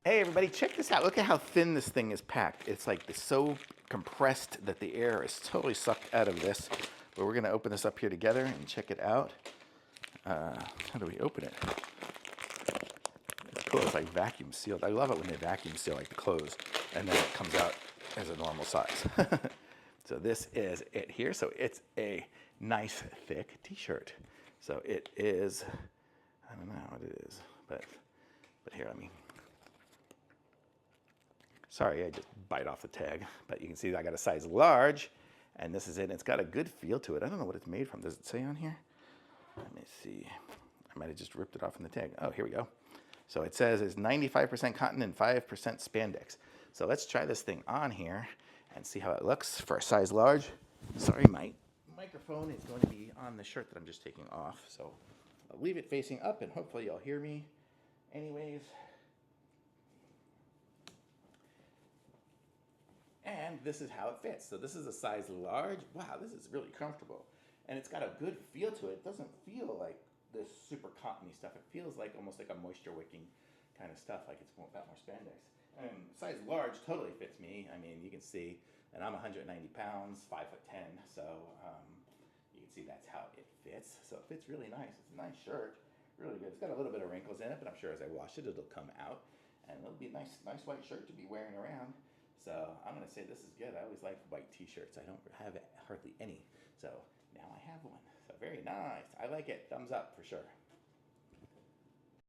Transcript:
Hey everybody, check this out. Look at how thin this thing is packed. It's like so compressed that the air is totally sucked out of this. But we're gonna open this up here together and check it out. How do we open it? It's cool, it's like vacuum sealed. I love it when they vacuum seal like the clothes and then it comes out as a normal size. So this is it here. So it's a nice thick t-shirt. So it is, I don't know what it is, but here, let me, sorry, I just bite off the tag, but you can see I got a size large, and this is it. It's got a good feel to it. I don't know what it's made from. Does it say on here? Let me see. I might have just ripped it off from the tag. Oh, here we go. So it says it's 95% cotton and 5% spandex. So let's try this thing on here and see how it looks for a size large. Sorry, my microphone is going to be on the shirt that I'm just taking off. So I'll leave it facing up, and hopefully you'll hear me. Anyways. And this is how it fits. So this is a size large. Wow, this is really comfortable. And it's got a good feel to it. It doesn't feel like this super cottony stuff. It feels like almost like a moisture wicking kind of stuff, like it's got more spandex. And size large totally fits me. I mean, you can see, and I'm 190 pounds, 5'10", so you can see that's how it fits. So it fits really nice. It's a nice shirt, really good. It's got a little bit of wrinkles in it, but I'm sure as I wash it, it'll come out. And it'll be a nice white shirt to be wearing around. So I'm going to say this is good. I always like white t-shirts. I don't have hardly any. So now I have one. So very nice. I like it. Thumbs up for sure.